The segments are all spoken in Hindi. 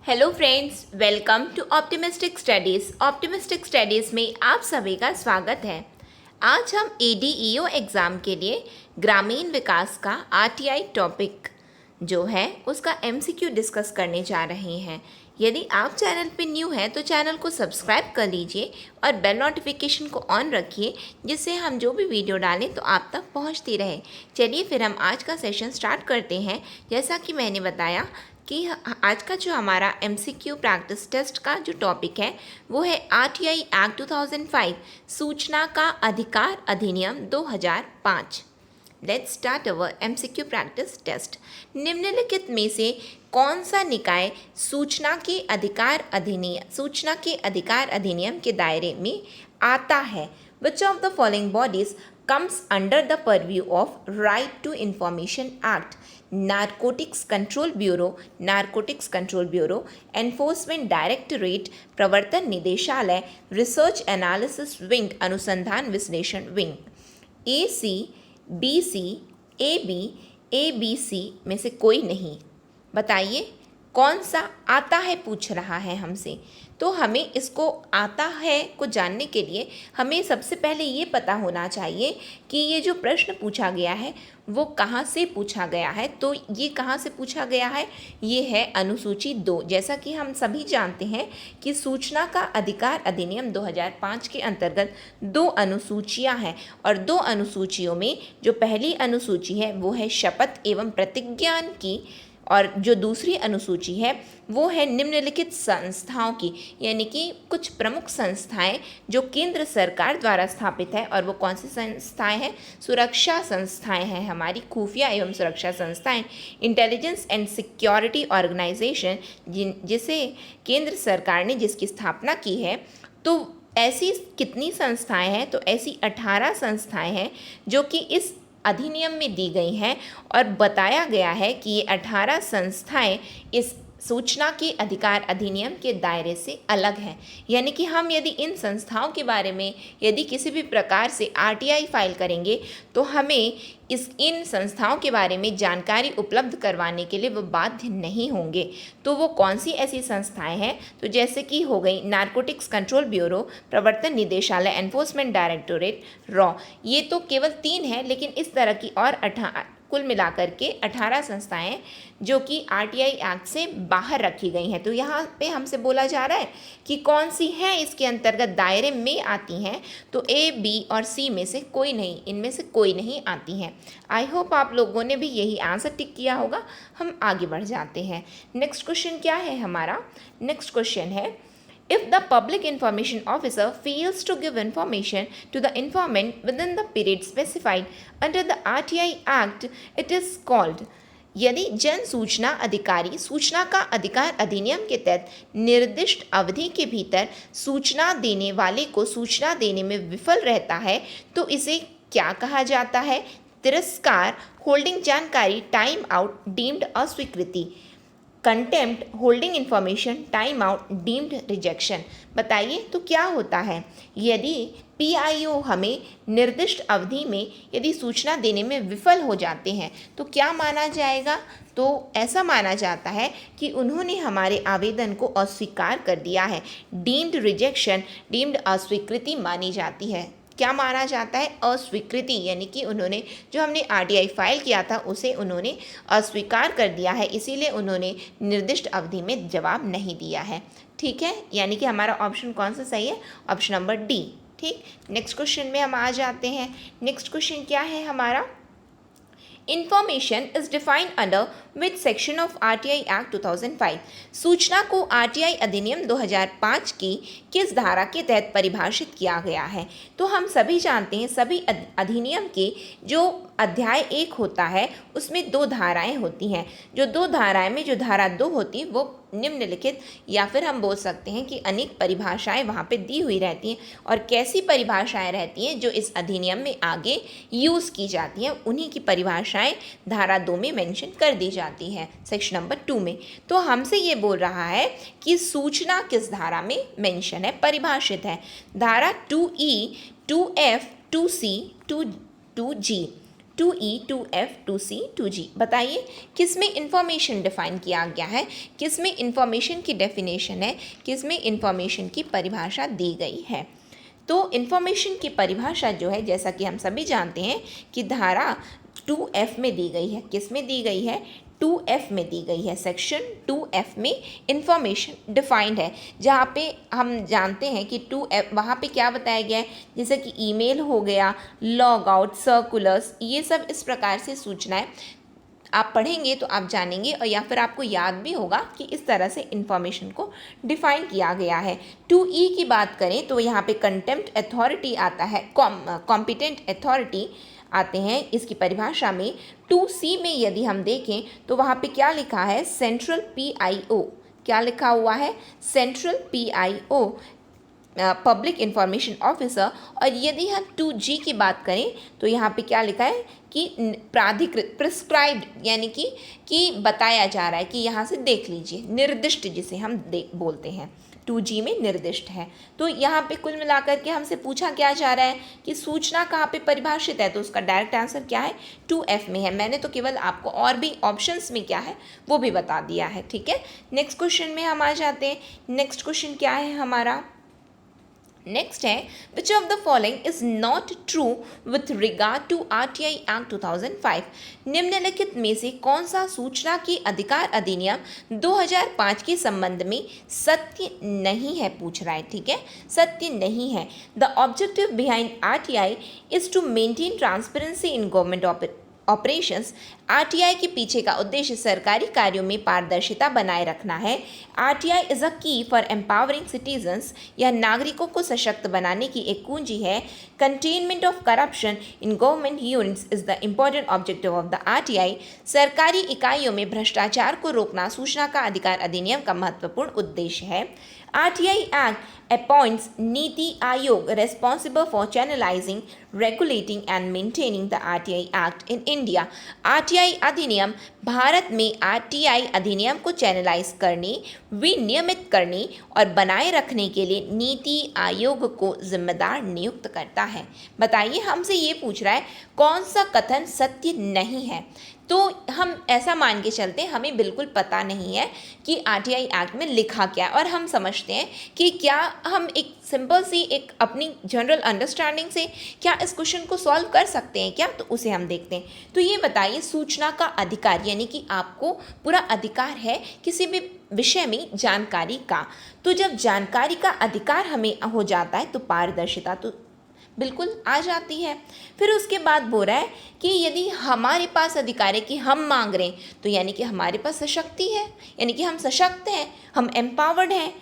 Hello friends, welcome to optimistic studies. Optimistic studies में आप सभी का स्वागत है। आज हम ADEO एग्ज़ाम के लिए ग्रामीण विकास का RTI टॉपिक जो है उसका MCQ डिस्कस करने जा रहे हैं। यदि आप चैनल पे न्यू हैं तो चैनल को सब्सक्राइब कर लीजिए और बेल नोटिफिकेशन को ऑन रखिए, जिससे हम जो भी वीडियो डालें तो आप तक पहुंचती रहे। चलिए फिर हम आज का सेशन स्टार्ट करते हैं। जैसा कि मैंने बताया कि आज का जो हमारा MCQ प्रैक्टिस टेस्ट का जो टॉपिक है वो है RTI एक्ट 2005 सूचना का अधिकार अधिनियम 2005। Let's start our MCQ practice test. निम्नलिखित में से कौन सा निकाय सूचना के अधिकार अधिनियम के दायरे में आता है? Which of the following bodies comes under the purview of Right to Information Act? Narcotics control bureau, enforcement directorate, प्रवर्तन निदेशालय, रिसर्च एनालिसिस विंग, अनुसंधान विश्लेषण wing. AC, BC, AB, ABC में से कोई नहीं। बताइए कौन सा आता है, पूछ रहा है हमसे। तो हमें इसको आता है को जानने के लिए हमें सबसे पहले ये पता होना चाहिए कि ये जो प्रश्न पूछा गया है वो कहाँ से पूछा गया है। तो ये कहाँ से पूछा गया है? ये है अनुसूची 2। जैसा कि हम सभी जानते हैं कि सूचना का अधिकार अधिनियम 2005 के अंतर्गत 2 अनुसूचियाँ हैं और 2 अनुसूचियों में जो पहली अनुसूची है वो है शपथ एवं प्रतिज्ञान की, और जो दूसरी अनुसूची है वो है निम्नलिखित संस्थाओं की, यानी कि कुछ प्रमुख संस्थाएं जो केंद्र सरकार द्वारा स्थापित है। और वो कौन सी संस्थाएं हैं? सुरक्षा संस्थाएं हैं, हमारी खुफिया एवं सुरक्षा संस्थाएं, इंटेलिजेंस एंड सिक्योरिटी ऑर्गेनाइजेशन, जिसे केंद्र सरकार ने जिसकी स्थापना की है। तो ऐसी कितनी संस्थाएं हैं? तो ऐसी 18 संस्थाएं हैं जो कि इस अधिनियम में दी गई हैं और बताया गया है कि ये 18 संस्थाएं इस सूचना के अधिकार अधिनियम के दायरे से अलग हैं। यानी कि हम यदि इन संस्थाओं के बारे में यदि किसी भी प्रकार से RTI फाइल करेंगे तो हमें इन संस्थाओं के बारे में जानकारी उपलब्ध करवाने के लिए वो बाध्य नहीं होंगे। तो वो कौन सी ऐसी संस्थाएं हैं? तो जैसे कि हो गई नारकोटिक्स कंट्रोल ब्यूरो, प्रवर्तन निदेशालय, एनफोर्समेंट डायरेक्टोरेट, रॉ। ये तो केवल 3 है, लेकिन इस तरह की और कुल मिलाकर के 18 संस्थाएं जो कि RTI एक्ट से बाहर रखी गई हैं। तो यहाँ पे हमसे बोला जा रहा है कि कौन सी हैं इसके अंतर्गत दायरे में आती हैं। तो A, B और C में से कोई नहीं, इनमें से कोई नहीं आती हैं। आई होप आप लोगों ने भी यही आंसर टिक किया होगा। हम आगे बढ़ जाते हैं। नेक्स्ट क्वेश्चन क्या है हमारा? नेक्स्ट क्वेश्चन है, if the public information officer fails to give information to the informant within the period specified under the RTI Act, it is called। यदि जन सूचना अधिकारी सूचना का अधिकार अधिनियम के तहत निर्दिष्ट अवधि के भीतर सूचना देने वाले को सूचना देने में विफल रहता है तो इसे क्या कहा जाता है? तिरस्कार, होल्डिंग जानकारी, टाइम आउट, डीम्ड अस्वीकृति, contempt, holding information, time out, deemed rejection. बताइए तो क्या होता है? यदि PIO हमें निर्दिष्ट अवधि में यदि सूचना देने में विफल हो जाते हैं तो क्या माना जाएगा? तो ऐसा माना जाता है कि उन्होंने हमारे आवेदन को अस्वीकार कर दिया है। डीम्ड रिजेक्शन, डीम्ड अस्वीकृति मानी जाती है। क्या माना जाता है? अस्वीकृति, यानी कि उन्होंने जो हमने RTI फाइल किया था उसे उन्होंने अस्वीकार कर दिया है, इसीलिए उन्होंने निर्दिष्ट अवधि में जवाब नहीं दिया है। ठीक है, यानी कि हमारा ऑप्शन कौन सा सही है? Option number D। ठीक, नेक्स्ट क्वेश्चन में हम आ जाते हैं। नेक्स्ट क्वेश्चन क्या है हमारा? Information is defined under which section of RTI Act 2005? सूचना को RTI अधिनियम 2005 की किस धारा के तहत परिभाषित किया गया है? तो हम सभी जानते हैं सभी अधिनियम के जो अध्याय 1 होता है उसमें 2 धाराएं होती हैं। जो 2 धाराएं में जो धारा 2 होती है वो निम्नलिखित, या फिर हम बोल सकते हैं कि अनेक परिभाषाएं वहाँ पे दी हुई रहती हैं। और कैसी परिभाषाएं रहती हैं? जो इस अधिनियम में आगे यूज़ की जाती हैं उन्हीं की परिभाषाएं धारा 2 में मेंशन कर दी जाती हैं, सेक्शन नंबर 2 में। तो हमसे ये बोल रहा है कि सूचना किस धारा में मेंशन है, परिभाषित है? धारा 2E, 2F, 2C, 2G। 2E, 2F, 2C, 2G। बताइए किस में इंफॉर्मेशन डिफाइन किया गया है, किस में इंफॉर्मेशन की डेफिनेशन है, किस में इंफॉर्मेशन की परिभाषा दी गई है। तो इंफॉर्मेशन की परिभाषा जो है, जैसा कि हम सभी जानते हैं कि धारा 2F में दी गई है। किस में दी गई है? 2F में दी गई है। सेक्शन 2F में इंफॉर्मेशन डिफाइंड है, जहाँ पे हम जानते हैं कि 2F वहाँ पे क्या बताया गया है, जैसे कि ईमेल हो गया, लॉग आउट, सर्कुलर्स, ये सब इस प्रकार से सूचनाएं आप पढ़ेंगे तो आप जानेंगे, और या फिर आपको याद भी होगा कि इस तरह से इंफॉर्मेशन को डिफाइन किया गया है। 2E की बात करें तो यहाँ पे कंटेम्प्ट अथॉरिटी आता है, कॉम्पिटेंट अथॉरिटी आते हैं इसकी परिभाषा में। 2C में यदि हम देखें तो वहाँ पे क्या लिखा है? Central PIO। क्या लिखा हुआ है? Central PIO, public information officer. और यदि हम 2G की बात करें तो यहाँ पे क्या लिखा है कि प्राधिकृत, प्रिस्क्राइब्ड, यानी कि बताया जा रहा है कि यहाँ से देख लीजिए, निर्दिष्ट जिसे हम बोलते हैं, 2G में निर्दिष्ट है। तो यहाँ पे कुल मिलाकर के हमसे पूछा क्या जा रहा है कि सूचना कहाँ पे परिभाषित है, तो उसका डायरेक्ट आंसर क्या है? 2F में है। मैंने तो केवल आपको और भी ऑप्शंस में क्या है वो भी बता दिया है, ठीक है। नेक्स्ट क्वेश्चन में हम आ जाते हैं। नेक्स्ट क्वेश्चन क्या है हमारा? नेक्स्ट है, which of the following is not true with regard to RTI act 2005। निम्नलिखित में से कौन सा सूचना की अधिकार अधिनियम 2005 के संबंध में सत्य नहीं है, पूछ रहा है, ठीक है, सत्य नहीं है। The objective behind RTI is to maintain transparency in government operations. RTI के पीछे का उद्देश्य सरकारी कार्यों में पारदर्शिता बनाए रखना है। RTI इज अ की फॉर एम्पावरिंग सिटीजन्स। यह नागरिकों को सशक्त बनाने की एक कुंजी है। Containment of corruption in government units is the important objective of the RTI। सरकारी इकाइयों में भ्रष्टाचार को रोकना सूचना का अधिकार अधिनियम का महत्वपूर्ण उद्देश्य है। RTI Act appoints NITI Aayog responsible for channelizing, regulating and maintaining the RTI Act in India। RTI अधिनियम भारत में RTI अधिनियम को चैनलाइज करने, विनियमित करने और बनाए रखने के लिए नीति आयोग को जिम्मेदार नियुक्त करता है। बताइए, हमसे ये पूछ रहा है कौन सा कथन सत्य नहीं है। तो हम ऐसा मान के चलते हैं हमें बिल्कुल पता नहीं है कि RTI एक्ट में लिखा क्या है, और हम समझते हैं कि क्या हम एक सिंपल सी एक अपनी जनरल अंडरस्टैंडिंग से क्या इस क्वेश्चन को सॉल्व कर सकते हैं क्या, तो उसे हम देखते हैं। तो ये बताइए, सूचना का अधिकार यानी कि आपको पूरा अधिकार है किसी भी विषय में जानकारी का। तो जब जानकारी का अधिकार हमें हो जाता है तो पारदर्शिता तो बिल्कुल आ जाती है। फिर उसके बाद बोल रहा है कि यदि हमारे पास अधिकार है कि हम मांग रहे हैं, तो यानी कि हमारे पास सशक्ति है, यानी कि हम सशक्त हैं, हम एम्पावर्ड हैं।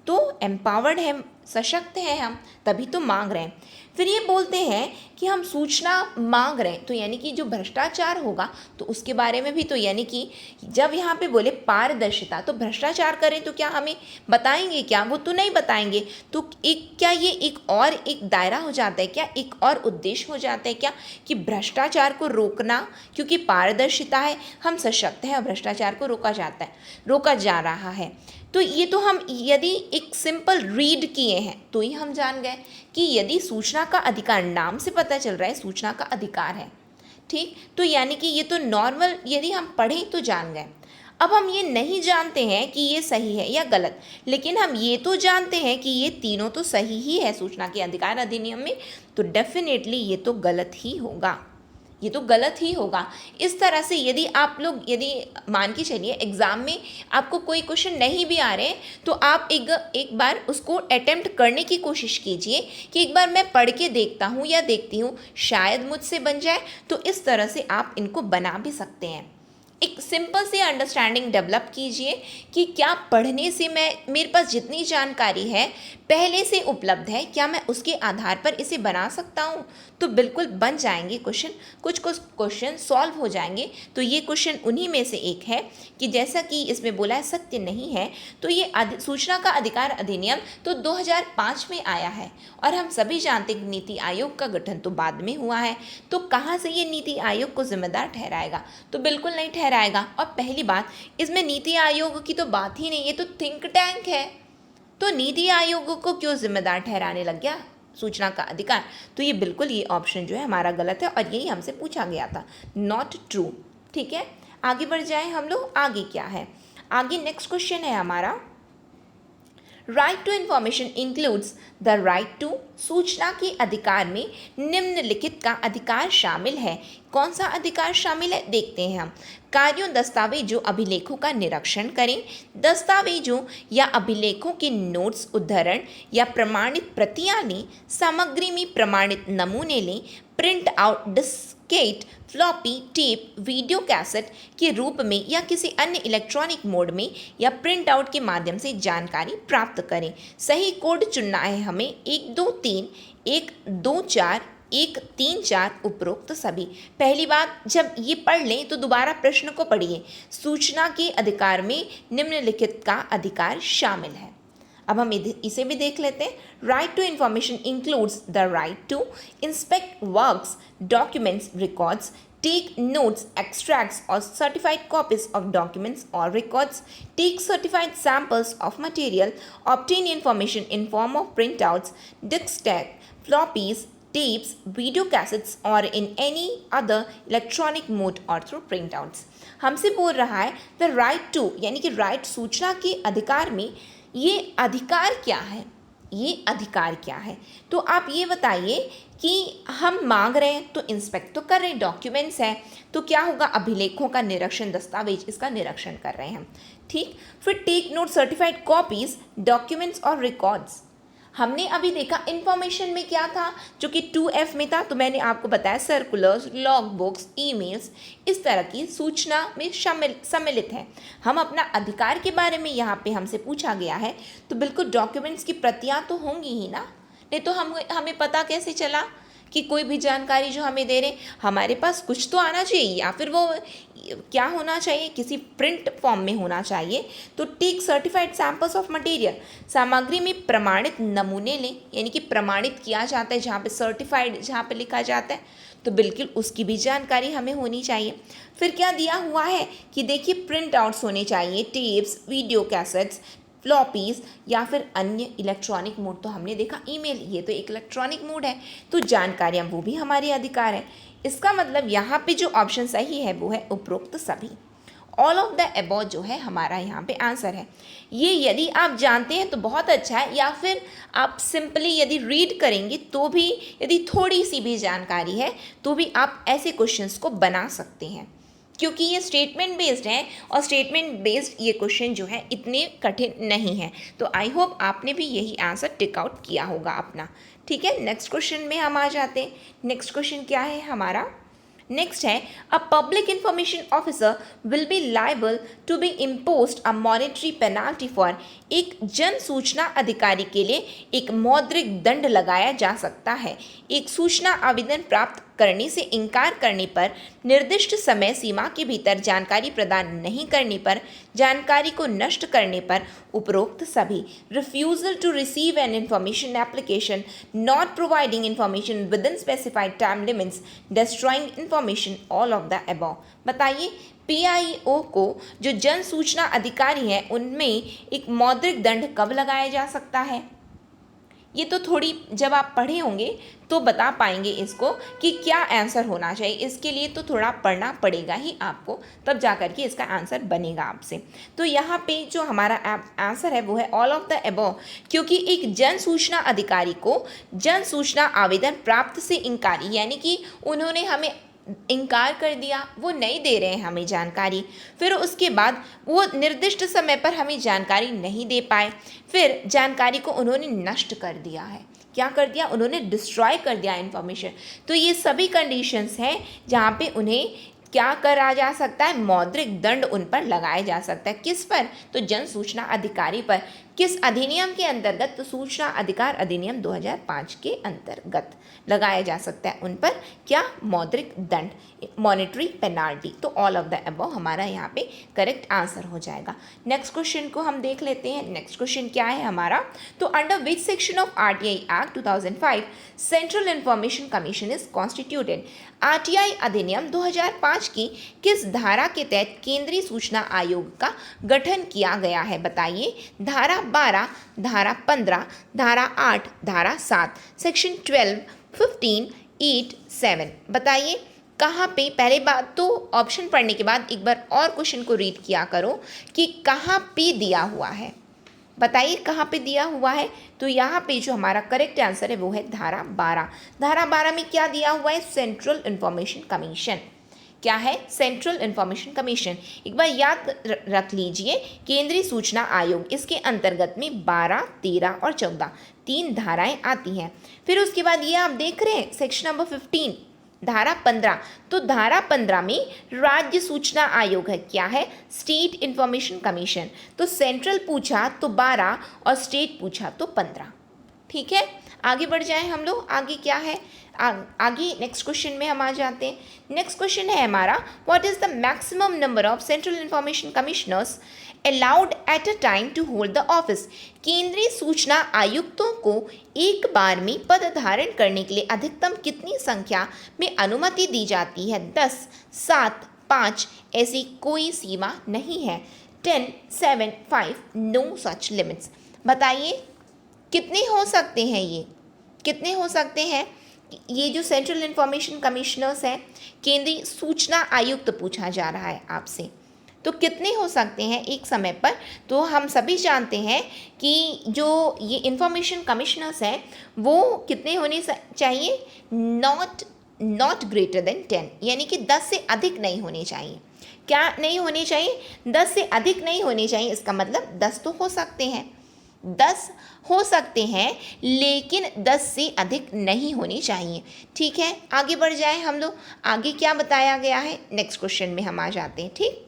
तो एम्पावर्ड हैं, सशक्त हैं हम, तभी तो मांग रहे हैं। फिर ये बोलते हैं कि हम सूचना मांग रहे हैं, तो यानी कि जो भ्रष्टाचार होगा तो उसके बारे में भी, तो यानी कि जब यहाँ पे बोले पारदर्शिता, तो भ्रष्टाचार करें तो क्या हमें बताएंगे क्या? वो तो नहीं बताएंगे। तो एक क्या ये एक दायरा हो जाता है क्या, एक और उद्देश्य हो जाता है क्या कि भ्रष्टाचार को रोकना, क्योंकि पारदर्शिता है, हम सशक्त हैं और भ्रष्टाचार को रोका जा रहा है। तो ये तो हम यदि एक सिंपल रीड किए हैं तो ही हम जान गए कि यदि सूचना का अधिकार, नाम से पता चल रहा है सूचना का अधिकार है, ठीक, तो यानी कि ये तो नॉर्मल यदि हम पढ़ें तो जान गए। अब हम ये नहीं जानते हैं कि ये सही है या गलत, लेकिन हम ये तो जानते हैं कि ये तीनों तो सही ही है सूचना के अधिकार अधिनियम में, तो डेफिनेटली ये तो गलत ही होगा, ये तो गलत ही होगा। इस तरह से यदि आप लोग, यदि मान के चलिए एग्ज़ाम में आपको कोई क्वेश्चन नहीं भी आ रहे हैं, तो आप एक बार उसको अटेम्प्ट करने की कोशिश कीजिए कि एक बार मैं पढ़ के देखता हूँ या देखती हूँ, शायद मुझसे बन जाए। तो इस तरह से आप इनको बना भी सकते हैं। एक सिंपल सी अंडरस्टैंडिंग डेवलप कीजिए कि क्या पढ़ने से मेरे पास जितनी जानकारी है पहले से उपलब्ध है, क्या मैं उसके आधार पर इसे बना सकता हूँ, तो बिल्कुल बन जाएंगे क्वेश्चन, कुछ क्वेश्चन सॉल्व हो जाएंगे। तो ये क्वेश्चन उन्हीं में से एक है कि जैसा कि इसमें बोला है सत्य नहीं है, तो ये सूचना का अधिकार अधिनियम तो 2005 में आया है, और हम सभी जानते हैं नीति आयोग का गठन तो बाद में हुआ है। तो कहाँ से ये नीति आयोग को जिम्मेदार ठहराएगा? तो बिल्कुल नहीं ठहराएगा। और पहली बात, इसमें नीति आयोग की तो बात ही नहीं, ये तो थिंक टैंक है, तो नीति आयोग को क्यों जिम्मेदार ठहराने लग गया सूचना का अधिकार, तो ये बिल्कुल ये ऑप्शन जो है हमारा गलत है और यही हमसे पूछा गया था, नॉट ट्रू। ठीक है, आगे बढ़ जाएं हम लोग। आगे क्या है, आगे नेक्स्ट क्वेश्चन है हमारा, right to information includes the right to, सूचना के अधिकार में निम्नलिखित का अधिकार शामिल है। कौन सा अधिकार शामिल है, देखते हैं हम। कार्यों दस्तावेजों अभिलेखों का निरीक्षण करें, दस्तावेजों या अभिलेखों के नोट्स उद्धरण या प्रमाणित प्रतियां लें, सामग्री में प्रमाणित नमूने लें, print out Diskit, floppy, tape, video cassette के रूप में या किसी अन्य इलेक्ट्रॉनिक मोड में या प्रिंट आउट के माध्यम से जानकारी प्राप्त करें। सही कोड चुनना है हमें, 1 2 3, 1 2 4, 1 3 4 उपरोक्त सभी। पहली बात, जब ये पढ़ लें तो दोबारा प्रश्न को पढ़िए। सूचना के अधिकार में निम्नलिखित का अधिकार शामिल है। अब हम इसे भी देख लेते हैं। Right to information includes the right to inspect works, documents, records, take notes, extracts or certified copies of documents or records, take certified samples of material, obtain information in form of printouts, diskette, floppies, tapes, video cassettes or in any other electronic mode or through printouts। हमसे बोल रहा है the right to, यानी कि right सूचना के अधिकार में ये अधिकार क्या है, ये अधिकार क्या है। तो आप ये बताइए कि हम मांग रहे हैं तो इंस्पेक्ट तो कर रहे हैं, डॉक्यूमेंट्स है तो क्या होगा, अभिलेखों का निरीक्षण, दस्तावेज इसका निरीक्षण कर रहे हैं हम। ठीक, फिर take note, certified copies, documents और रिकॉर्ड्स। हमने अभी देखा इन्फॉर्मेशन में क्या था, जो कि 2F में था, तो मैंने आपको बताया सर्कुलर्स, लॉग बुक्स, ईमेल्स, इस तरह की सूचना में सम्मिलित है। हम अपना अधिकार के बारे में यहाँ पे हमसे पूछा गया है, तो बिल्कुल डॉक्यूमेंट्स की प्रतियाँ तो होंगी ही ना, नहीं तो हमें पता कैसे चला कि कोई भी जानकारी जो हमें दे रहे, हमारे पास कुछ तो आना चाहिए, या फिर वो क्या होना चाहिए, किसी प्रिंट फॉर्म में होना चाहिए। तो take certified samples of material, सामग्री में प्रमाणित नमूने लें, यानी कि प्रमाणित किया जाता है जहाँ पे सर्टिफाइड जहाँ पे लिखा जाता है, तो बिल्कुल उसकी भी जानकारी हमें होनी चाहिए। फिर क्या दिया हुआ है कि देखिए प्रिंट आउट्स होने चाहिए, टेप्स, वीडियो कैसेट्स, फ्लॉपीज या फिर अन्य इलेक्ट्रॉनिक मोड, तो हमने देखा ईमेल, ये तो एक इलेक्ट्रॉनिक मोड है, तो जानकारियाँ वो भी हमारे अधिकार है। इसका मतलब यहाँ पे जो ऑप्शन सही है वो है उपरोक्त सभी, ऑल ऑफ द अबव जो है हमारा यहाँ पे आंसर है। ये यदि आप जानते हैं तो बहुत अच्छा है, या फिर आप सिंपली यदि रीड करेंगे तो भी, यदि थोड़ी सी भी जानकारी है तो भी आप ऐसे क्वेश्चंस को बना सकते हैं, क्योंकि ये स्टेटमेंट बेस्ड है और स्टेटमेंट बेस्ड ये क्वेश्चन जो है इतने कठिन नहीं है। तो आई होप आपने भी यही आंसर टिक आउट किया होगा अपना। ठीक है, नेक्स्ट क्वेश्चन में हम आ जाते हैं। नेक्स्ट क्वेश्चन क्या है हमारा, नेक्स्ट है, a public information officer will be liable to be imposed a monetary penalty for, एक जन सूचना अधिकारी के लिए एक मौद्रिक दंड लगाया जा सकता है एक सूचना आवेदन प्राप्त करने से इनकार करने पर, निर्दिष्ट समय सीमा के भीतर जानकारी प्रदान नहीं करने पर, जानकारी को नष्ट करने पर, उपरोक्त सभी। Refusal to receive an information application, not providing information within specified time limits, destroying information, all of the above. बताइए PIO को जो जन सूचना अधिकारी हैं उनमें एक मौद्रिक दंड कब लगाया जा सकता है, ये तो थोड़ी जब आप पढ़े होंगे तो बता पाएंगे इसको कि क्या आंसर होना चाहिए। इसके लिए तो थोड़ा पढ़ना पड़ेगा ही आपको, तब जा कर के इसका आंसर बनेगा आपसे। तो यहाँ पे जो हमारा आंसर है वो है ऑल ऑफ द अबव, क्योंकि एक जन सूचना अधिकारी को जन सूचना आवेदन प्राप्त से इनकारी, यानी कि उन्होंने हमें इनकार कर दिया, वो नहीं दे रहे हैं हमें जानकारी, फिर उसके बाद वो निर्दिष्ट समय पर हमें जानकारी नहीं दे पाए, फिर जानकारी को उन्होंने नष्ट कर दिया है, क्या कर दिया, उन्होंने डिस्ट्रॉय कर दिया इन्फॉर्मेशन। तो ये सभी कंडीशंस हैं जहाँ पे उन्हें क्या करा जा सकता है, मौद्रिक दंड उन पर लगाया जा सकता है। किस पर, तो जन सूचना अधिकारी पर। किस अधिनियम के अंतर्गत, तो सूचना अधिकार अधिनियम 2005 के अंतर्गत लगाया जा सकता है उन पर क्या, मौद्रिक दंड, मॉनेटरी पेनाल्टी। तो ऑल ऑफ द अबव हमारा यहाँ पे करेक्ट आंसर हो जाएगा। नेक्स्ट क्वेश्चन को हम देख लेते हैं। नेक्स्ट क्वेश्चन क्या है हमारा, तो under which section of RTI act 2005 central information commission is constituted. RTI अधिनियम 2005 की किस धारा के तहत केंद्रीय सूचना आयोग का गठन किया गया है, बताइए। धारा 12, धारा 15, धारा 8, धारा 7, सेक्शन 12, 15, 8, 7। बताइए कहाँ पे, पहले बात तो ऑप्शन पढ़ने के बाद एक बार और क्वेश्चन को रीड किया करो कि कहाँ पे दिया हुआ है। बताइए कहाँ पे दिया हुआ है। तो यहाँ पे जो हमारा करेक्ट आंसर है वो है धारा 12। धारा 12 में क्या दिया हुआ है? Central information commission. क्या है? Central information commission. एक बार याद रख लीजिए, केंद्रीय सूचना आयोग, इसके अंतर्गत में 12, 13 और 14 3 धाराएं आती हैं। फिर उसके बाद ये आप देख रहे हैं सेक्शन नंबर 15, धारा 15। तो धारा 15 में राज्य सूचना आयोग है। क्या है? State information commission. तो सेंट्रल पूछा तो 12 और स्टेट पूछा तो 15। ठीक है, आगे बढ़ जाएं हम लोग। आगे क्या है? आगे नेक्स्ट क्वेश्चन में हम आ जाते हैं। नेक्स्ट क्वेश्चन है हमारा, what is the maximum number of central information commissioners allowed at a time to hold the office. केंद्रीय सूचना आयुक्तों को एक बार में पद धारण करने के लिए अधिकतम कितनी संख्या में अनुमति दी जाती है? 10, 7, 5, ऐसी कोई सीमा नहीं है। 10, 7, 5, नो सच लिमिट्स। बताइए कितने हो सकते हैं? ये कितने हो सकते हैं? ये जो सेंट्रल इंफॉर्मेशन कमिश्नर्स हैं, केंद्रीय सूचना आयुक्त पूछा जा रहा है आपसे, तो कितने हो सकते हैं एक समय पर? तो हम सभी जानते हैं कि जो ये इंफॉर्मेशन कमिश्नर्स हैं वो कितने होने चाहिए? नॉट ग्रेटर देन 10, यानी कि 10 से अधिक नहीं होने चाहिए। क्या नहीं होने चाहिए? 10 से अधिक नहीं होने चाहिए। इसका मतलब 10 तो हो सकते हैं, 10 हो सकते हैं, लेकिन 10 से अधिक नहीं होनी चाहिए। ठीक है, आगे बढ़ जाएं हम लोग। आगे क्या बताया गया है, नेक्स्ट क्वेश्चन में हम आ जाते हैं। ठीक,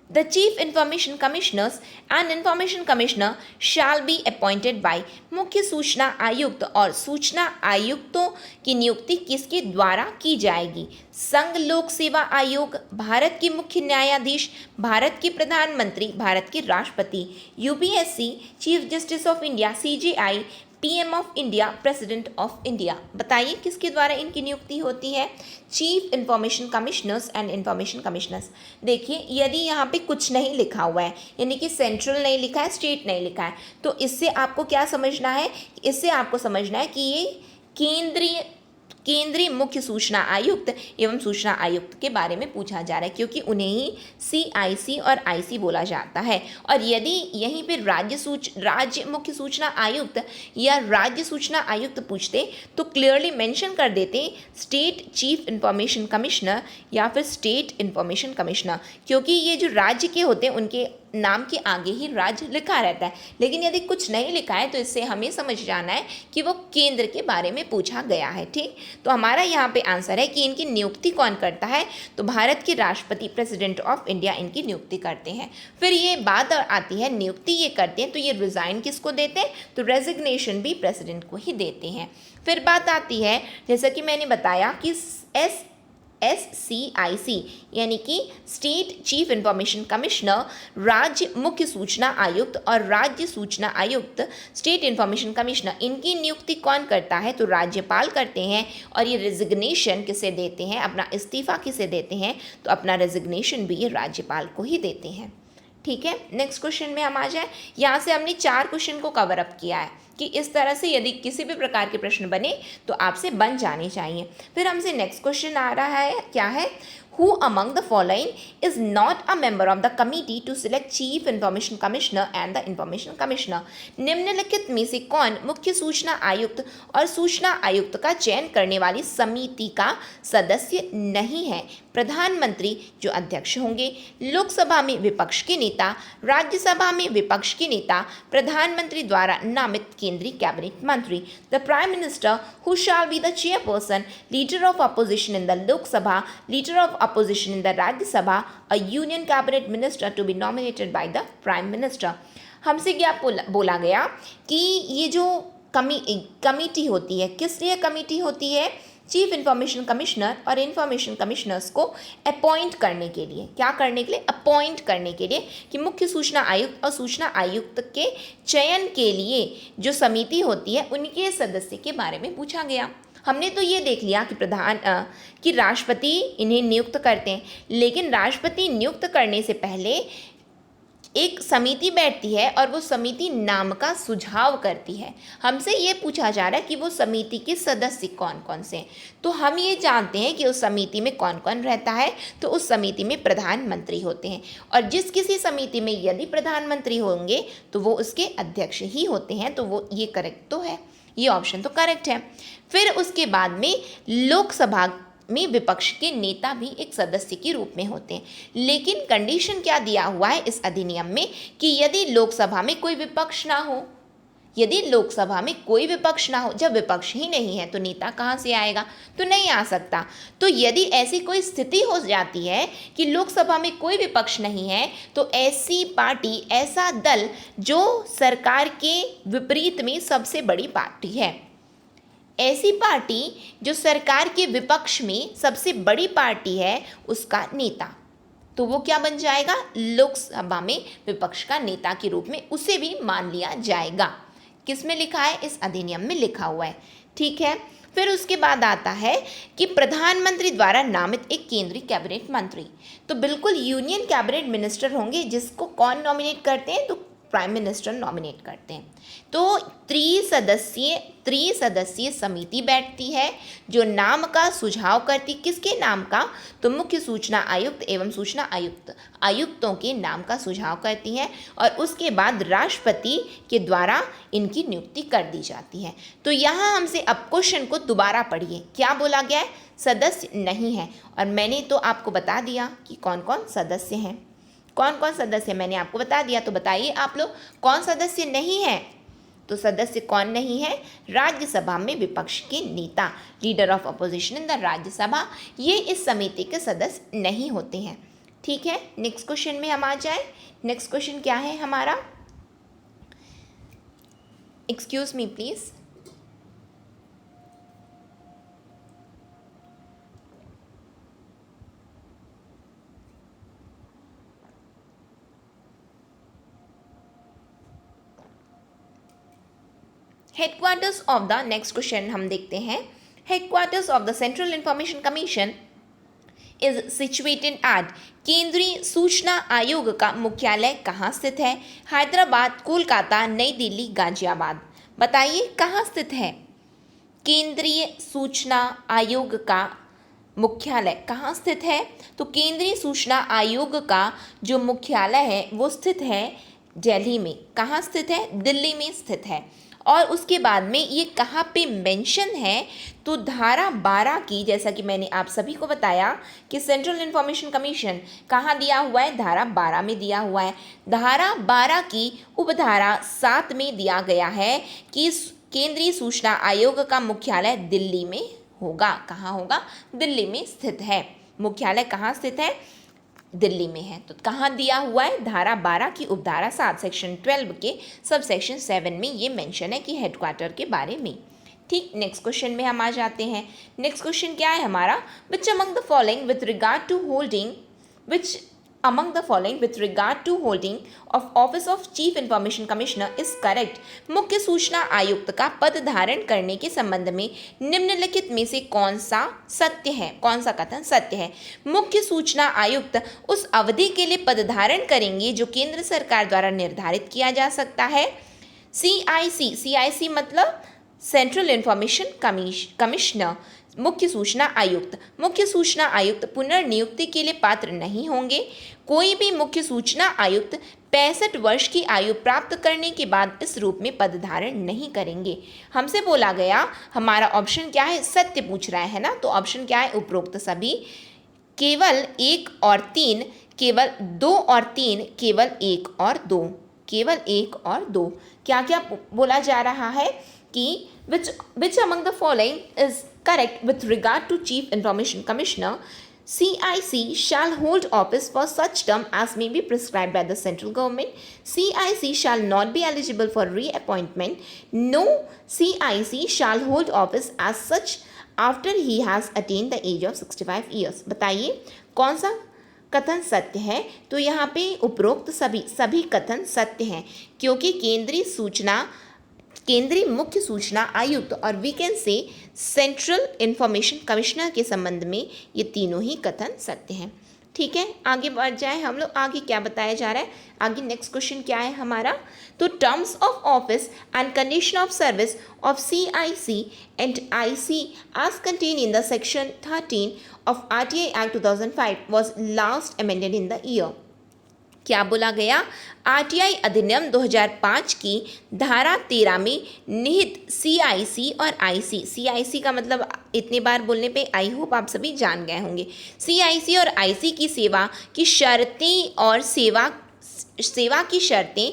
The Chief Information Commissioners and Information Commissioner shall be appointed by। मुख्य सूचना आयुक्त और सूचना आयुक्तों की नियुक्ति किसके द्वारा की जाएगी? संघ लोक सेवा आयोग, भारत के मुख्य न्यायाधीश, भारत के प्रधानमंत्री, भारत के राष्ट्रपति, UPSC, chief justice of India, CJI, PM of India, president of India. बताइए किसके द्वारा इनकी नियुक्ति होती है? Chief information commissioners and information commissioners. देखिए यदि यहाँ पे कुछ नहीं लिखा हुआ है, यानी कि सेंट्रल नहीं लिखा है, स्टेट नहीं लिखा है, तो इससे आपको क्या समझना है? इससे आपको समझना है कि ये केंद्रीय मुख्य सूचना आयुक्त एवं सूचना आयुक्त के बारे में पूछा जा रहा है, क्योंकि उन्हें ही CIC और IC बोला जाता है। और यदि यहीं पे राज्य मुख्य सूचना आयुक्त या राज्य सूचना आयुक्त पूछते तो क्लियरली मेंशन कर देते स्टेट चीफ इंफॉर्मेशन कमिश्नर या फिर स्टेट इंफॉर्मेशन कमिश्नर, क्योंकि ये जो राज्य के होते हैं उनके नाम के आगे ही राज्य लिखा रहता है। लेकिन यदि कुछ नहीं लिखा है तो इससे हमें समझ जाना है कि वो केंद्र के बारे में पूछा गया है। ठीक, तो हमारा यहाँ पे आंसर है कि इनकी नियुक्ति कौन करता है? तो भारत के राष्ट्रपति, प्रेसिडेंट ऑफ इंडिया इनकी नियुक्ति करते हैं। फिर ये बात आती है, नियुक्ति ये करते हैं तो ये रिजाइन किसको देते हैं? तो रेजिग्नेशन भी प्रेसिडेंट को ही देते हैं। फिर बात आती है, जैसा कि मैंने बताया कि SCIC यानी कि स्टेट चीफ इंफॉर्मेशन कमिश्नर, राज्य मुख्य सूचना आयुक्त और राज्य सूचना आयुक्त, स्टेट इंफॉर्मेशन कमिश्नर, इनकी नियुक्ति कौन करता है? तो राज्यपाल करते हैं। और ये रेजिग्नेशन किसे देते हैं? अपना इस्तीफा किसे देते हैं? तो अपना रेजिग्नेशन भी ये राज्यपाल को ही देते हैं। ठीक है, नेक्स्ट क्वेश्चन में हम आ जाए। यहाँ से हमने 4 क्वेश्चन को कवर अप किया है कि इस तरह से यदि किसी भी प्रकार के प्रश्न बने तो आपसे बन जाने चाहिए। फिर हमसे नेक्स्ट क्वेश्चन आ रहा है, क्या है? Who among the following is not a member of the committee to select Chief Information Commissioner and the Information Commissioner? निम्नलिखित में से कौन मुख्य सूचना आयुक्त और सूचना आयुक्त का चयन करने वाली समिति का सदस्य नहीं है? प्रधानमंत्री जो अध्यक्ष होंगे, लोकसभा में विपक्ष के नेता, राज्यसभा में विपक्ष के नेता, प्रधानमंत्री द्वारा नामित केंद्रीय कैबिनेट मंत्री। The prime minister who shall be the chairperson, leader of opposition in the Lok Sabha, leader of opposition in the Rajya Sabha, a union cabinet minister to be nominated by the prime minister। हमसे क्या बोला गया कि ये जो कमिटी होती है, किस लिए कमिटी होती है? चीफ इंफॉर्मेशन कमिश्नर और इंफॉर्मेशन कमिश्नर्स को अपॉइंट करने के लिए। क्या करने के लिए? अपॉइंट करने के लिए, कि मुख्य सूचना आयुक्त और सूचना आयुक्त के चयन के लिए जो समिति होती है उनके सदस्य के बारे में पूछा गया। हमने तो ये देख लिया कि कि राष्ट्रपति इन्हें नियुक्त करते हैं, लेकिन राष्ट्रपति नियुक्त करने से पहले एक समिति बैठती है और वो समिति नाम का सुझाव करती है। हमसे ये पूछा जा रहा है कि वो समिति के सदस्य कौन कौन से हैं, तो हम ये जानते हैं कि उस समिति में कौन कौन रहता है। तो उस समिति में प्रधानमंत्री होते हैं, और जिस किसी समिति में यदि प्रधानमंत्री होंगे तो वो उसके अध्यक्ष ही होते हैं। तो वो ये करेक्ट तो है, ये ऑप्शन तो करेक्ट है। फिर उसके बाद में लोकसभा में विपक्ष के नेता भी एक सदस्य के रूप में होते हैं, लेकिन कंडीशन क्या दिया हुआ है इस अधिनियम में कि यदि लोकसभा में कोई विपक्ष ना हो, यदि लोकसभा में कोई विपक्ष ना हो, जब विपक्ष ही नहीं है तो नेता कहाँ से आएगा, तो नहीं आ सकता। तो यदि ऐसी कोई स्थिति हो जाती है कि लोकसभा में कोई विपक्ष नहीं है, तो ऐसी पार्टी, ऐसा दल जो सरकार के विपरीत में सबसे बड़ी पार्टी है, ऐसी पार्टी जो सरकार के विपक्ष में सबसे बड़ी पार्टी है, उसका नेता, तो वो क्या बन जाएगा, लोकसभा में विपक्ष का नेता के रूप में उसे भी मान लिया जाएगा। किस में लिखा है, इस अधिनियम में लिखा हुआ है। ठीक है, फिर उसके बाद आता है कि प्रधानमंत्री द्वारा नामित एक केंद्रीय कैबिनेट मंत्री, तो बिल्कुल यूनियन कैबिनेट मिनिस्टर होंगे, जिसको कौन नॉमिनेट करते हैं, तो प्राइम मिनिस्टर नॉमिनेट करते हैं। तो त्रिसदस्यीय समिति बैठती है जो नाम का सुझाव करती, किसके नाम का, तो मुख्य सूचना आयुक्त एवं सूचना आयुक्तों के नाम का सुझाव करती है, और उसके बाद राष्ट्रपति के द्वारा इनकी नियुक्ति कर दी जाती है। तो यहाँ हमसे अब क्वेश्चन को दोबारा पढ़िए, क्या बोला गया है, सदस्य नहीं है, और मैंने तो आपको बता दिया कि कौन कौन सदस्य हैं, कौन कौन सदस्य मैंने आपको बता दिया। तो बताइए आप लोग कौन सदस्य नहीं है, तो सदस्य कौन नहीं है, राज्यसभा में विपक्ष के नेता, leader of opposition in the Rajya Sabha, ये इस समिति के सदस्य नहीं होते हैं। ठीक है, नेक्स्ट क्वेश्चन में हम आ जाए। नेक्स्ट क्वेश्चन क्या है हमारा, excuse me please, headquarters of the, next question हम देखते हैं, headquarters of the central information commission is situated at, केंद्रीय सूचना आयोग का मुख्यालय कहाँ स्थित है, हैदराबाद, कोलकाता, नई दिल्ली, गाजियाबाद। बताइए कहाँ स्थित है, केंद्रीय सूचना आयोग का मुख्यालय कहाँ स्थित है, तो केंद्रीय सूचना आयोग का जो मुख्यालय है वो स्थित है दिल्ली में। कहाँ स्थित है, दिल्ली में स्थित है। और उसके बाद में ये कहाँ पे मेंशन है, तो धारा 12 की, जैसा कि मैंने आप सभी को बताया कि सेंट्रल इंफॉर्मेशन कमीशन कहाँ दिया हुआ है, धारा 12 में दिया हुआ है। धारा 12 की उपधारा 7 में दिया गया है कि केंद्रीय सूचना आयोग का मुख्यालय दिल्ली में होगा। कहाँ होगा, दिल्ली में स्थित है। मुख्यालय कहाँ स्थित है, दिल्ली में है। तो कहाँ दिया हुआ है, धारा 12 की उपधारा 7 सेक्शन 12 के सब सेक्शन 7 में ये मेंशन है कि हेडक्वार्टर के बारे में। ठीक, नेक्स्ट क्वेश्चन में हम आ जाते हैं। नेक्स्ट क्वेश्चन क्या है हमारा, which among the following with regard to holding, which among the following with regard to holding of office of chief information commissioner is correct। मुख्य सूचना आयुक्त का पद धारण करने के संबंध में निम्नलिखित में से कौन सा सत्य है, कौन सा कथन सत्य है। मुख्य सूचना आयुक्त उस अवधि के लिए पद धारण करेंगे जो केंद्र सरकार द्वारा निर्धारित किया जा सकता है। CIC मतलब सेंट्रल इंफॉर्मेशन कमिश्नर, मुख्य सूचना आयुक्त पुनर्नियुक्ति के लिए पात्र नहीं होंगे। कोई भी मुख्य सूचना आयुक्त 65 वर्ष की आयु प्राप्त करने के बाद इस रूप में पद धारण नहीं करेंगे। हमसे बोला गया, हमारा ऑप्शन क्या है, सत्य पूछ रहा है ना, तो ऑप्शन क्या है, उपरोक्त सभी, केवल 1 और 3, केवल 2 और 3, केवल 1 और 2, केवल 1 और 2। क्या क्या बोला जा रहा है कि which among the following is correct with regard to Chief Information Commissioner, CIC shall hold office for such term as may be prescribed by the central government. CIC shall not be eligible for reappointment. No CIC shall hold office as such after he has attained the age of 65 years। बताइए कौन सा कथन सत्य है, तो यहाँ पे उपरोक्त सभी कथन सत्य हैं, क्योंकि केंद्रीय सूचना केंद्रीय मुख्य सूचना आयुक्त और we can say central information commissioner के संबंध में ये तीनों ही कथन सत्य हैं। ठीक है, आगे बढ़ जाए हम लोग। आगे क्या बताया जा रहा है, आगे नेक्स्ट क्वेश्चन क्या है हमारा, तो terms of office and condition of service of CIC and IC as contained in the section 13 of RTI Act 2005 was last amended in the year। क्या बोला गया, RTI अधिनियम 2005 की धारा 13 में निहित CIC और IC, CIC का मतलब इतने बार बोलने पे आई होप आप सभी जान गए होंगे, CIC और IC की सेवा की शर्तें और सेवा की शर्तें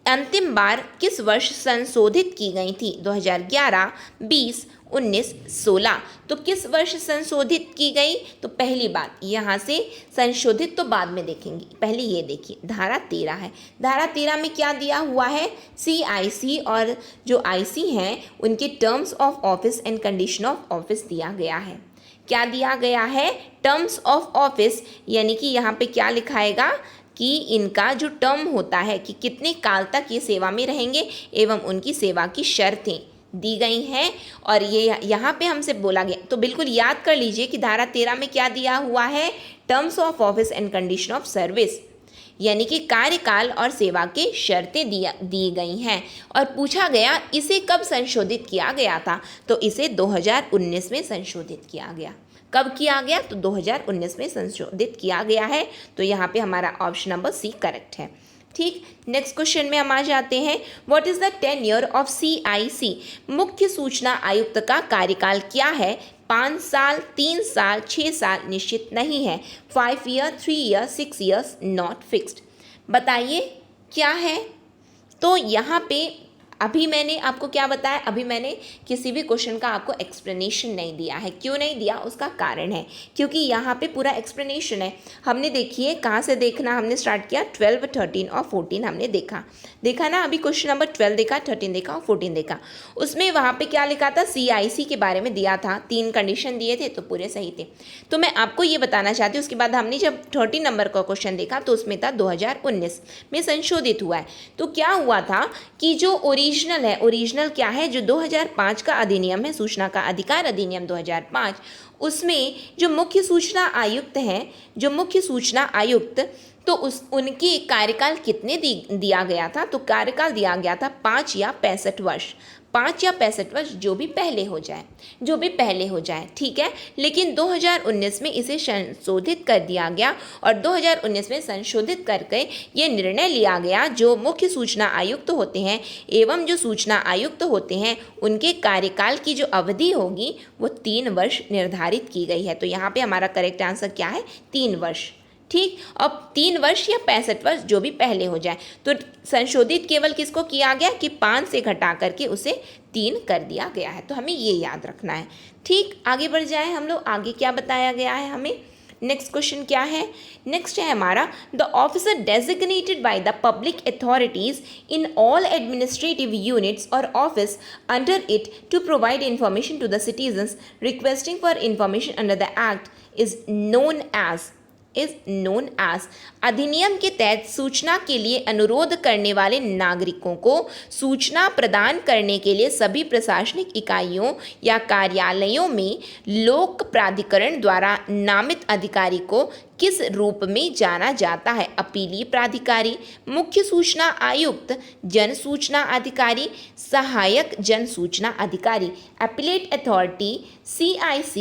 अंतिम बार किस वर्ष संशोधित की गई थी, 2011, 20, 19, 16। तो किस वर्ष संशोधित की गई, तो पहली बात यहाँ से संशोधित तो बाद में देखेंगे, पहले ये देखिए धारा 13 है। धारा 13 में क्या दिया हुआ है, CIC और जो IC हैं उनके terms of office and condition of office दिया गया है। क्या दिया गया है, टर्म्स ऑफ ऑफिस, यानी कि यहाँ पे क्या लिखाएगा कि इनका जो टर्म होता है कि कितने काल तक ये सेवा में रहेंगे एवं उनकी सेवा की शर्तें दी गई हैं। और ये यहाँ पे हमसे बोला गया, तो बिल्कुल याद कर लीजिए कि धारा 13 में क्या दिया हुआ है, terms of office and condition of service, यानी कि कार्यकाल और सेवा के शर्तें दी गई हैं। और पूछा गया इसे कब संशोधित किया गया था, तो इसे 2019 में संशोधित किया गया। कब किया गया, तो 2019 में संशोधित किया गया है। तो यहाँ पे हमारा ऑप्शन नंबर सी करेक्ट है। ठीक, नेक्स्ट क्वेश्चन में हम आ जाते हैं, what is the tenure of CIC, मुख्य सूचना आयुक्त का कार्यकाल क्या है, 5 साल, 3 साल, 6 साल निश्चित नहीं है, 5 year, 3 year, 6 years not fixed. बताइए क्या है, तो यहाँ पे अभी मैंने आपको क्या बताया, अभी मैंने किसी भी क्वेश्चन का आपको एक्सप्लेनेशन नहीं दिया है। क्यों नहीं दिया, उसका कारण है क्योंकि यहाँ पे पूरा एक्सप्लेनेशन है। हमने देखिए कहाँ से देखना हमने स्टार्ट किया, 12, 13 और 14 हमने देखा ना। अभी क्वेश्चन नंबर 12 देखा, 13 देखा और 14 देखा। उसमें वहाँ पे क्या लिखा था, CIC के बारे में दिया था, 3 कंडीशन दिए थे तो पूरे सही थे। तो मैं आपको ये बताना चाहती हूँ, उसके बाद हमने जब 13 नंबर का क्वेश्चन देखा तो उसमें था 2019 में संशोधित हुआ है। तो क्या हुआ था कि जो ओरिजिनल है, ओरिजिनल क्या है, जो 2005 का अधिनियम है, सूचना का अधिकार अधिनियम 2005, उसमें जो मुख्य सूचना आयुक्त हैं, जो मुख्य सूचना आयुक्त, तो उनकी कार्यकाल कितने दिया गया था, तो कार्यकाल दिया गया था 5 या 65 वर्ष, 5 या 65 वर्ष, जो भी पहले हो जाए, ठीक है। लेकिन 2019 में इसे संशोधित कर दिया गया और 2019 में संशोधित करके ये निर्णय लिया गया, जो मुख्य सूचना आयुक्त होते हैं एवं जो सूचना आयुक्त होते हैं उनके कार्यकाल की जो अवधि होगी वो 3 वर्ष निर्धारित की गई है। तो यहाँ पे हमारा करेक्ट आंसर क्या है, 3 वर्ष। ठीक, अब 3 वर्ष या 65 वर्ष जो भी पहले हो जाए। तो संशोधित केवल किसको किया गया कि 5 से घटा करके उसे 3 कर दिया गया है। तो हमें ये याद रखना है। ठीक, आगे बढ़ जाए हम लोग, आगे क्या बताया गया है हमें। नेक्स्ट क्वेश्चन क्या है, नेक्स्ट है हमारा, the officer designated by the public authorities in all administrative units और office under it to provide information to the citizens requesting for information under the act is known as अधिनियम के तहत सूचना के लिए अनुरोध करने वाले नागरिकों को सूचना प्रदान करने के लिए सभी प्रशासनिक इकाइयों या कार्यालयों में लोक प्राधिकरण द्वारा नामित अधिकारी को किस रूप में जाना जाता है, अपीलीय प्राधिकारी, मुख्य सूचना आयुक्त, जन सूचना अधिकारी, सहायक जन सूचना अधिकारी, appellate authority, CIC,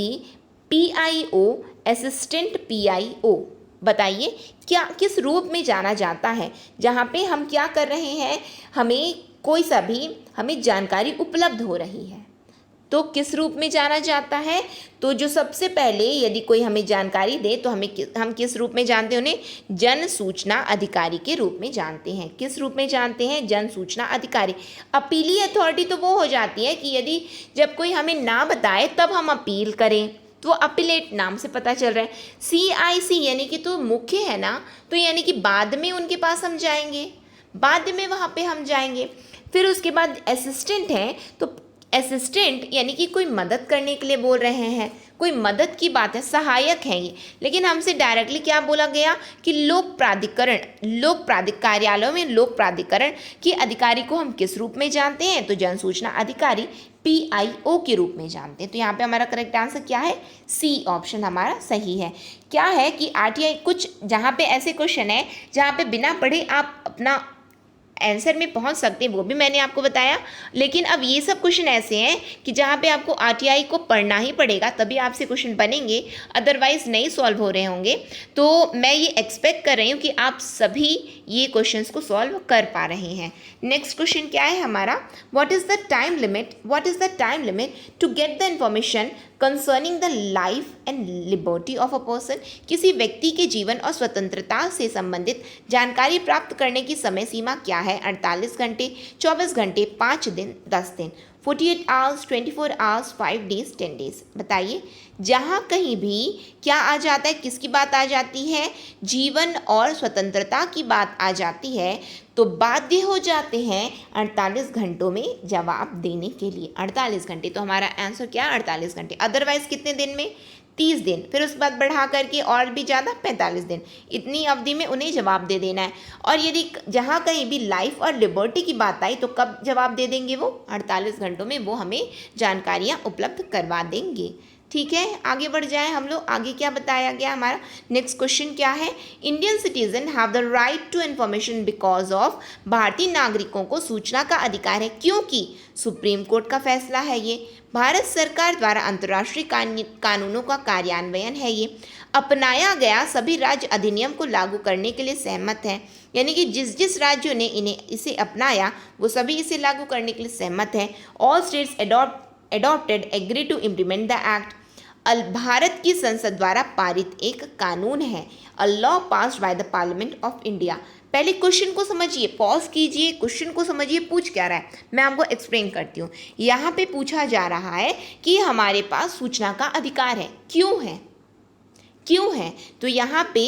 PIO, assistant PIO। बताइए क्या किस रूप में जाना जाता है, जहाँ पे हम क्या कर रहे हैं, हमें जानकारी उपलब्ध हो रही है, तो किस रूप में जाना जाता है। तो जो सबसे पहले यदि कोई हमें जानकारी दे तो हम किस रूप में जानते हैं, उन्हें जन सूचना अधिकारी के रूप में जानते हैं। किस रूप में जानते हैं, जन सूचना अधिकारी। अपीलीय अथॉरिटी तो वो हो जाती है कि यदि जब कोई हमें ना बताए तब हम अपील करें, तो अपीलेट नाम से पता चल रहा है। CIC यानी कि तो मुख्य है ना, तो यानी कि बाद में उनके पास हम जाएंगे, बाद में वहाँ पे हम जाएंगे। फिर उसके बाद असिस्टेंट है, तो असिस्टेंट यानी कि कोई मदद करने के लिए बोल रहे हैं, कोई मदद की बात है, सहायक है ये। लेकिन हमसे डायरेक्टली क्या बोला गया कि लोक प्राधिकरण कार्यालयों में लोक प्राधिकरण के अधिकारी को हम किस रूप में जानते हैं, तो जन सूचना अधिकारी PIO के रूप में जानते हैं। तो यहाँ पे हमारा करेक्ट आंसर क्या है, सी ऑप्शन हमारा सही है। क्या है कि RTI कुछ जहाँ पे ऐसे क्वेश्चन है जहाँ पे बिना पढ़े आप अपना आंसर में पहुंच सकते हैं, वो भी मैंने आपको बताया। लेकिन अब ये सब क्वेश्चन ऐसे हैं कि जहाँ पे आपको RTI को पढ़ना ही पड़ेगा, तभी आपसे क्वेश्चन बनेंगे, अदरवाइज नहीं सॉल्व हो रहे होंगे। तो मैं ये एक्सपेक्ट कर रही हूँ कि आप सभी ये क्वेश्चंस को सॉल्व कर पा रहे हैं। नेक्स्ट क्वेश्चन क्या है हमारा, what is the time limit to get the information concerning the life and liberty of a person. किसी व्यक्ति के जीवन और स्वतंत्रता से संबंधित जानकारी प्राप्त करने की समय सीमा क्या है? 48 घंटे, 24 घंटे, 5 दिन, 10 दिन, 48 आवर्स, 24 आवर्स, 5 डेज, 10 डेज। बताइए, जहाँ कहीं भी क्या आ जाता है, किसकी बात आ जाती है, जीवन और स्वतंत्रता की बात आ जाती है, तो बाध्य हो जाते हैं 48 घंटों में जवाब देने के लिए। 48 घंटे, तो हमारा आंसर क्या है, 48 घंटे। अदरवाइज कितने दिन में, 30 दिन, फिर उसके बाद बढ़ा करके और भी ज़्यादा 45 दिन, इतनी अवधि में उन्हें जवाब दे देना है। और यदि जहाँ कहीं भी लाइफ और लिबर्टी की बात आई तो कब जवाब दे देंगे वो, 48 घंटों में वो हमें जानकारियाँ उपलब्ध करवा देंगे। ठीक है, आगे बढ़ जाए हम लोग। आगे क्या बताया गया हमारा, नेक्स्ट क्वेश्चन क्या है, Indian citizen have the right to information because of, भारतीय नागरिकों को सूचना का अधिकार है क्योंकि सुप्रीम कोर्ट का फैसला है ये, भारत सरकार द्वारा अंतर्राष्ट्रीय कानूनों का कार्यान्वयन है ये, अपनाया गया सभी राज्य अधिनियम को लागू करने के लिए सहमत हैं, यानी कि जिस जिस राज्यों ने इसे अपनाया वो सभी इसे लागू करने के लिए सहमत हैं। All states adopted agree to implement the act। Bharat की संसद द्वारा पारित एक कानून है, a law passed by the parliament of India. पहले क्वेश्चन को समझिए, पॉज कीजिए, क्वेश्चन को समझिए पूछ क्या रहा है, मैं आपको एक्सप्लेन करती हूँ। यहाँ पे पूछा जा रहा है कि हमारे पास सूचना का अधिकार है, क्यों है, तो यहाँ पे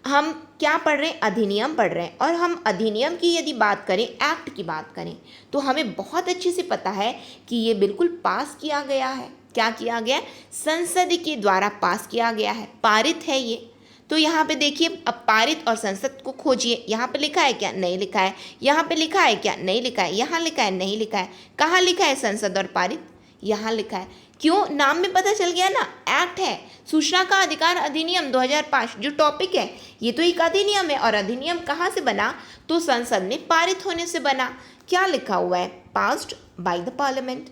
हम क्या पढ़ रहे हैं, अधिनियम पढ़ रहे हैं। और हम अधिनियम की यदि बात करें, एक्ट की बात करें, तो हमें बहुत अच्छे से पता है कि ये बिल्कुल पास किया गया है। क्या किया गया है, संसद के द्वारा पास किया गया है, पारित है ये। तो यहाँ पे देखिए, अब पारित और संसद को खोजिए, यहाँ पे लिखा है क्या, नहीं लिखा है, यहाँ पे लिखा है क्या, नहीं लिखा है, यहाँ लिखा है, नहीं लिखा है, कहाँ लिखा है संसद और पारित, यहाँ लिखा है। क्यों, नाम में पता चल गया ना, एक्ट है, सूचना का अधिकार अधिनियम 2005 जो टॉपिक है, ये तो एक अधिनियम है। और अधिनियम कहाँ से बना, तो संसद में पारित होने से बना। क्या लिखा हुआ है, पास्ड बाय द पार्लियामेंट,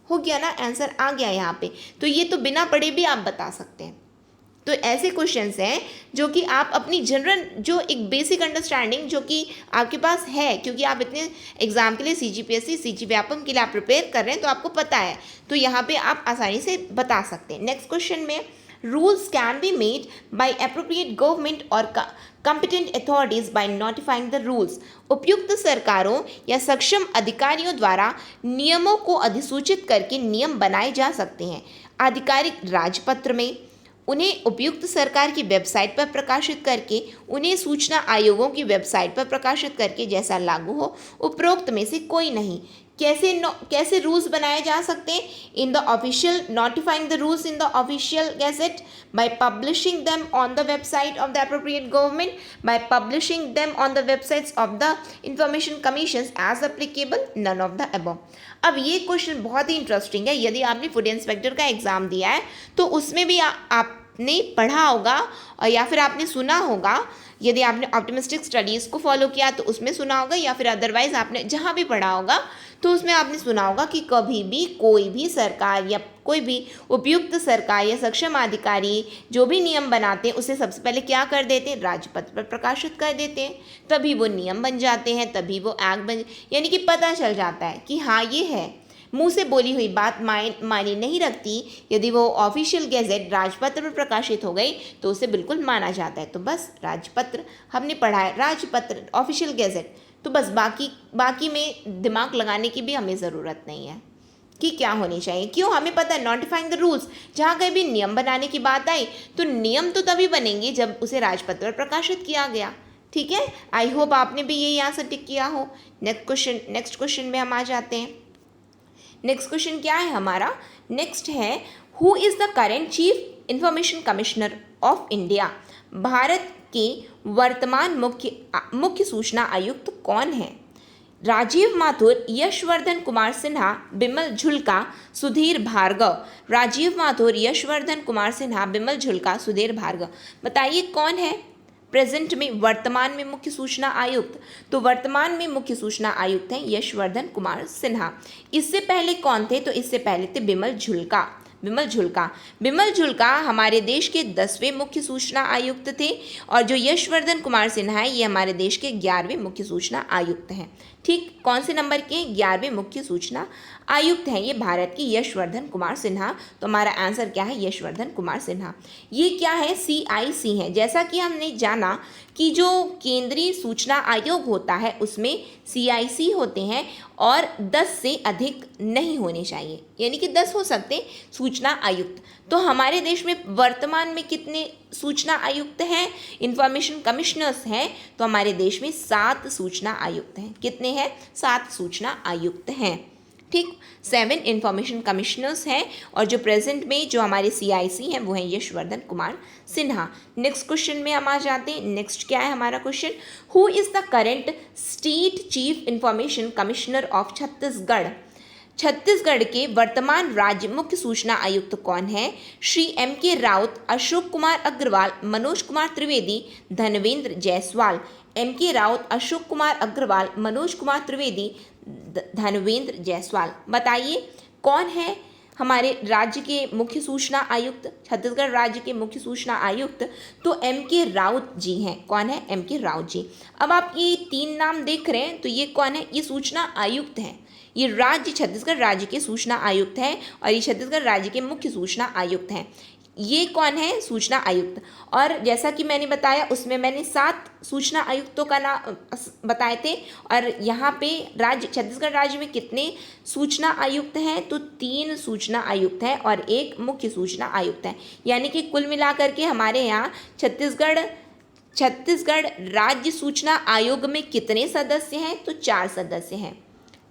हो गया ना, आंसर आ गया यहाँ पे। तो ये तो बिना पढ़े भी आप बता सकते हैं। तो ऐसे क्वेश्चंस हैं जो कि आप अपनी जनरल, जो एक बेसिक अंडरस्टैंडिंग जो कि आपके पास है, क्योंकि आप इतने एग्जाम के लिए CGPSC CG व्यापम के लिए आप प्रिपेयर कर रहे हैं, तो आपको पता है, तो यहाँ पे आप आसानी से बता सकते हैं। नेक्स्ट क्वेश्चन में, rules can be made by appropriate government और competent authorities by notifying the rules। उपयुक्त सरकारों या सक्षम अधिकारियों द्वारा नियमों को अधिसूचित करके नियम बनाए जा सकते हैं, आधिकारिक राजपत्र में, उन्हें उपयुक्त सरकार की वेबसाइट पर प्रकाशित करके, उन्हें सूचना आयोगों की वेबसाइट पर प्रकाशित करके, जैसा लागू हो, उपरोक्त में से कोई नहीं। कैसे रूल्स बनाए जा सकते हैं, in the official, notifying the rules in the official gazette, by publishing them on the website of the appropriate government, by publishing them on the websites of the information commissions as applicable, none of the above. अब ये क्वेश्चन बहुत ही इंटरेस्टिंग है। यदि आपने फूड इंस्पेक्टर का एग्जाम दिया है तो उसमें भी आपने पढ़ा होगा और या फिर आपने सुना होगा, यदि आपने ऑप्टिमिस्टिक स्टडीज़ को फॉलो किया तो उसमें सुना होगा, या फिर अदरवाइज आपने जहाँ भी पढ़ा होगा तो उसमें आपने सुना होगा कि कभी भी कोई भी सरकार या कोई भी उपयुक्त सरकार या सक्षम अधिकारी जो भी नियम बनाते हैं उसे सबसे पहले क्या कर देते हैं, राजपत्र पर प्रकाशित कर देते हैं, तभी वो नियम बन जाते हैं, तभी वो एक्ट बन, यानी कि पता चल जाता है कि हाँ ये है। मुंह से बोली हुई बात मायने नहीं रखती, यदि वो ऑफिशियल गैजेट राजपत्र पर प्रकाशित हो गई तो उसे बिल्कुल माना जाता है। तो बस राजपत्र हमने पढ़ा है, राजपत्र ऑफिशियल गैजेट, तो बस बाकी में दिमाग लगाने की भी हमें ज़रूरत नहीं है कि क्या होनी चाहिए। क्यों, हमें पता है नोटिफाइंग द रूल्स, जहाँ कहीं भी नियम बनाने की बात आई तो नियम तो तभी बनेंगे जब उसे राजपत्र पर प्रकाशित किया गया। ठीक है, आई होप आपने भी ये यहाँ से टिक किया हो। नेक्स्ट क्वेश्चन में हम आ जाते हैं। नेक्स्ट क्वेश्चन क्या है हमारा, नेक्स्ट है who is the current chief information commissioner of India? Bharat के वर्तमान मुख्य सूचना आयुक्त कौन है? राजीव माथुर, यशवर्धन कुमार सिन्हा, बिमल झुल्का, सुधीर भार्गव। राजीव माथुर, यशवर्धन कुमार सिन्हा, बिमल झुल्का, सुधीर भार्गव। बताइए कौन है प्रेजेंट में वर्तमान में मुख्य सूचना आयुक्त? तो वर्तमान में मुख्य सूचना आयुक्त हैं यशवर्धन कुमार सिन्हा। इससे पहले कौन थे? तो इससे पहले थे बिमल झुल्का। बिमल झुल्का हमारे देश के 10वें मुख्य सूचना आयुक्त थे और जो यशवर्धन कुमार सिन्हा है ये हमारे देश के 11वें मुख्य सूचना आयुक्त हैं। ठीक, कौन से नंबर के? 11वें मुख्य सूचना आयुक्त हैं ये भारत के यशवर्धन कुमार सिन्हा। तो हमारा आंसर क्या है? यशवर्धन कुमार सिन्हा। ये क्या है? CIC है। जैसा कि हमने जाना कि जो केंद्रीय सूचना आयोग होता है उसमें CIC होते हैं और 10 से अधिक नहीं होने चाहिए, यानी कि 10 हो सकते सूचना आयुक्त। तो हमारे देश में वर्तमान में कितने सूचना आयुक्त हैं, इंफॉर्मेशन कमिश्नर्स हैं? तो हमारे देश में 7 सूचना आयुक्त हैं। कितने हैं? 7 सूचना आयुक्त हैं। ठीक, 7 इंफॉर्मेशन कमिश्नर्स हैं और जो प्रेजेंट में जो हमारे CIC हैं वो हैं यशवर्धन कुमार सिन्हा। नेक्स्ट क्वेश्चन में हम आ जाते हैं। नेक्स्ट क्या है हमारा question? Who is the current state chief information commissioner of Chhattisgarh? Chhattisgarh के वर्तमान राज्य मुख्य सूचना आयुक्त कौन है? श्री MK राउत, अशोक कुमार अग्रवाल, मनोज कुमार त्रिवेदी, धनवेंद्र जायसवाल। MK राउत, अशोक कुमार अग्रवाल, मनोज कुमार त्रिवेदी, धनवेंद्र जायसवाल। बताइए कौन है हमारे राज्य के मुख्य सूचना आयुक्त, छत्तीसगढ़ राज्य के मुख्य सूचना आयुक्त? तो MK राउत जी हैं। कौन है? MK राउत जी। अब आप ये 3 नाम देख रहे हैं, तो ये कौन है? ये सूचना आयुक्त हैं। ये राज्य छत्तीसगढ़ राज्य के सूचना आयुक्त हैं और ये छत्तीसगढ़ राज्य के मुख्य सूचना आयुक्त हैं। ये कौन है? सूचना आयुक्त। और जैसा कि मैंने बताया उसमें मैंने 7 सूचना आयुक्तों का नाम बताए थे और यहाँ पे राज्य छत्तीसगढ़ राज्य में कितने सूचना आयुक्त हैं? तो 3 सूचना आयुक्त हैं और 1 मुख्य सूचना आयुक्त है। यानी कि कुल मिलाकर के हमारे यहाँ छत्तीसगढ़ राज्य सूचना आयोग में कितने सदस्य हैं? तो 4 सदस्य हैं।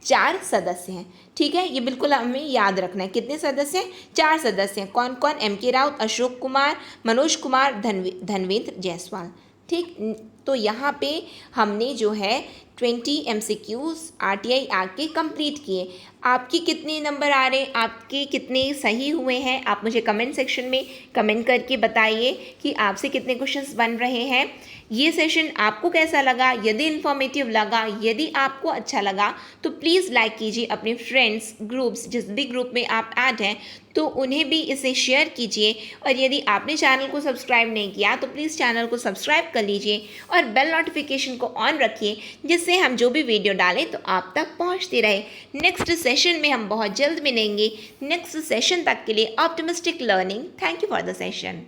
4 सदस्य हैं। ठीक है, ये बिल्कुल हमें याद रखना है। कितने सदस्य हैं? 4 सदस्य हैं। कौन कौन? MK राउत, अशोक कुमार, मनोज कुमार, धनवेंद्र जायसवाल। ठीक, तो यहाँ पे हमने जो है 20 MCQs RTI आके कंप्लीट किए। आपके कितने नंबर आ रहे हैं, आपके कितने सही हुए हैं? आप मुझे कमेंट सेक्शन में कमेंट करके बताइए कि आपसे कितने क्वेश्चंस बन रहे हैं। ये सेशन आपको कैसा लगा? यदि इन्फॉर्मेटिव लगा, यदि आपको अच्छा लगा तो प्लीज़ लाइक कीजिए। अपने फ्रेंड्स ग्रुप्स, जिस भी ग्रुप में आप ऐड हैं तो उन्हें भी इसे शेयर कीजिए। और यदि आपने चैनल को सब्सक्राइब नहीं किया तो प्लीज़ चैनल को सब्सक्राइब कर लीजिए और बेल नोटिफिकेशन को ऑन रखिए, जिससे हम जो भी वीडियो डालें तो आप तक पहुंचती रहे। नेक्स्ट सेशन में हम बहुत जल्द मिलेंगे। नेक्स्ट सेशन तक के लिए optimistic learning. Thank you for the session.